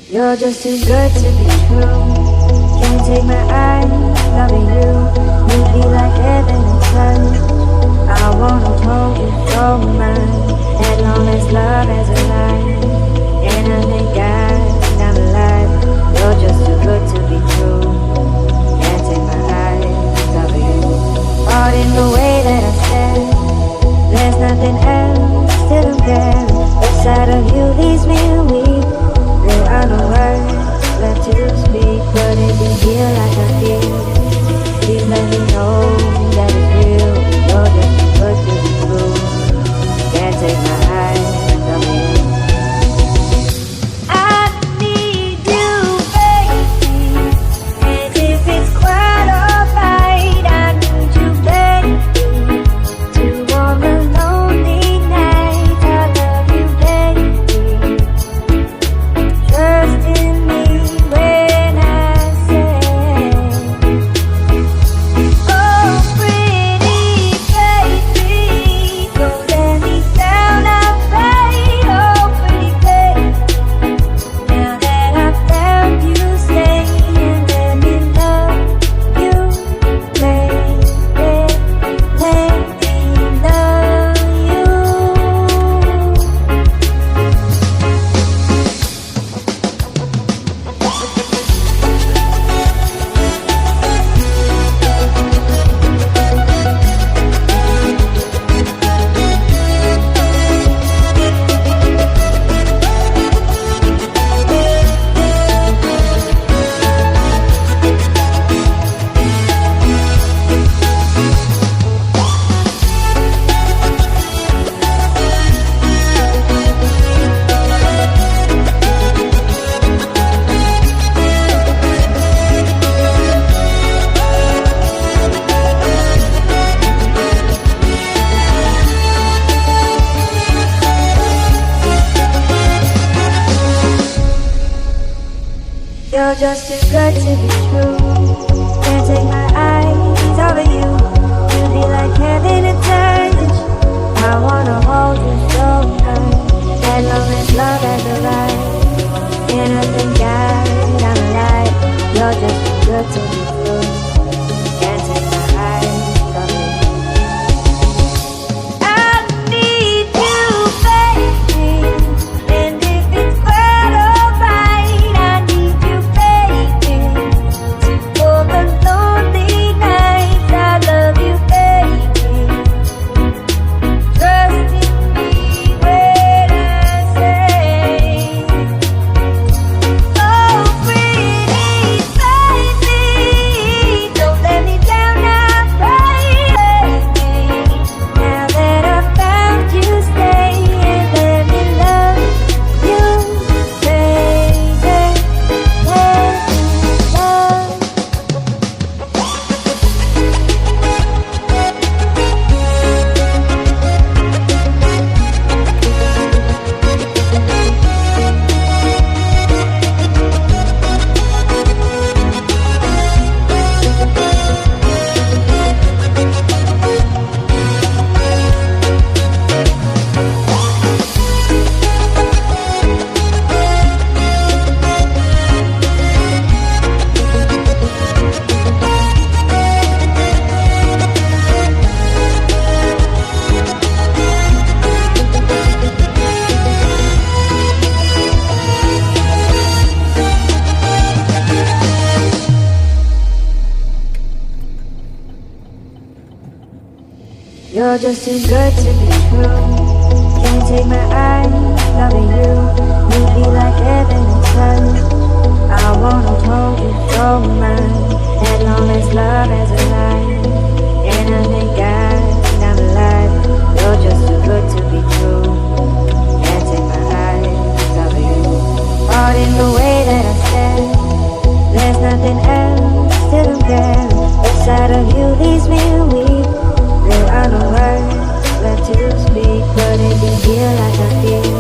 You're just too good to be true. Can't take my eyes, loving you. You'd be like heaven and sun. I wanna hold you so mine, as long as love has a life. And I thank God I'm alive. You're just too good to be true. Can't take my eyes off of you. All in the way that I stand, there's nothing else to compare. The sight of you leaves me weak. There are no words left to speak, but if you feel like I feel, please let me know that it's real. You're just too good to be true. Can't take my eyes from you. I need you, baby, and if it's quite alright, I need you, baby, to warm the lonely night. I love you, baby. Trust in me when I say, oh pretty baby, don't let me down, I pray. Oh pretty baby, now that I found you, stay and let me love you, baby, let me love you. You're just too good to be true. Can't take my eyes off of you. You'd be like heaven and touch. I wanna hold you so tight, as long as love has arrived. And I thank God I'm alive. You're just too good to be true. Can't take my eyes off of you. I need you, baby, and if it's quite alright, I need you, baby, for the lonely nights. I love you, baby. Trust in me when I say, oh pretty baby, don't let me down, I pray. Now that I found you, stay and let me love you, baby, let me love. You're just too good to be true. Can't take my eyes loving you. You'd be like heaven and sun. I wanna hold you so mine, as long as love has a life. And I thank God I'm alive. You're just too good to be true. Can't take my eyes off of you. All in the way that I stand, there's nothing else to compare. The sight of you leaves me weak. There are no words left to speak, but if you feel like I feel,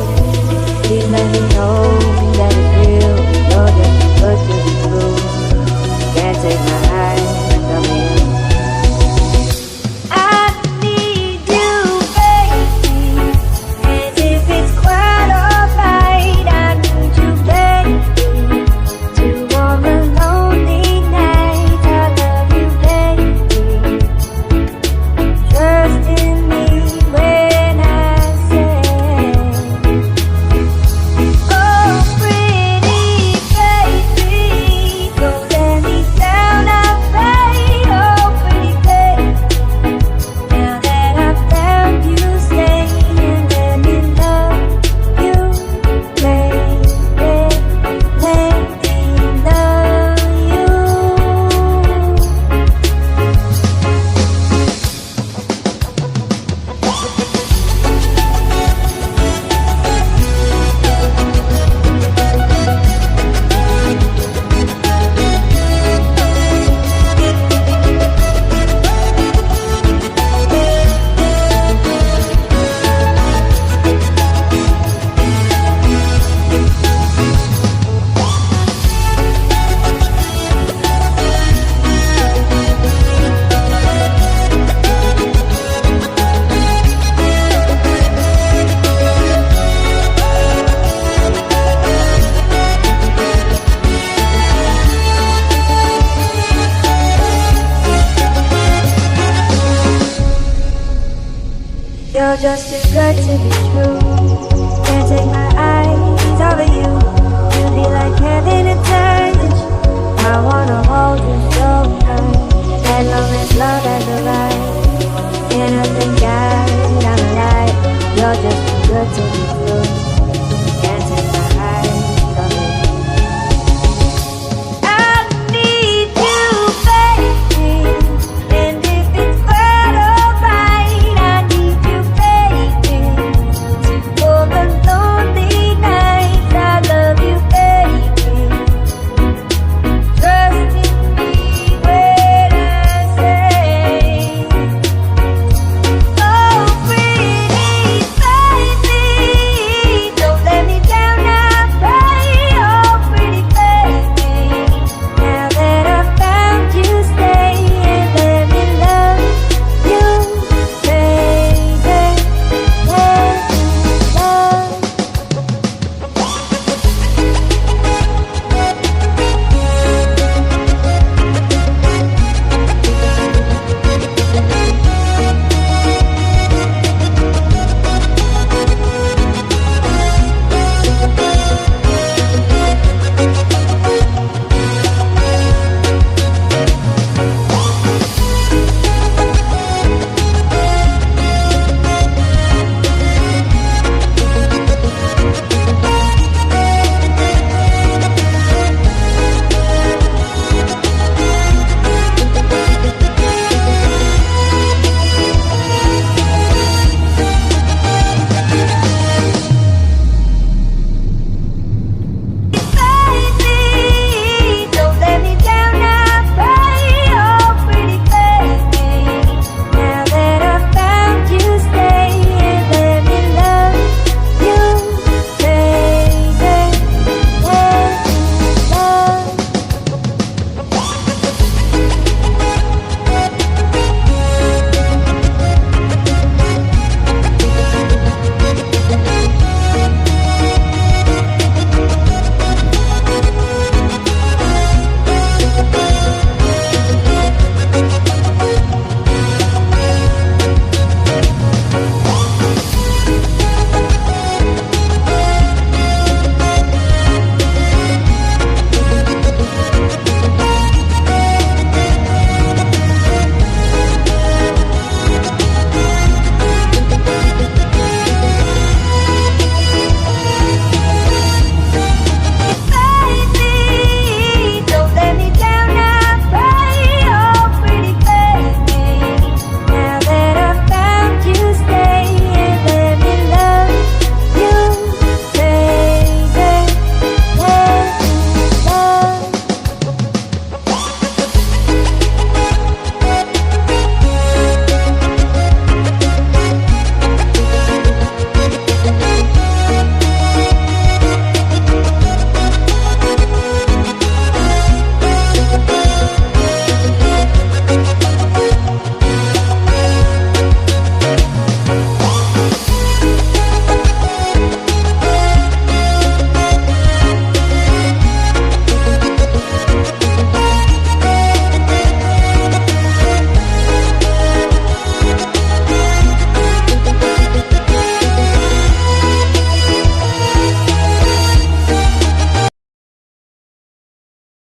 just too good to be true.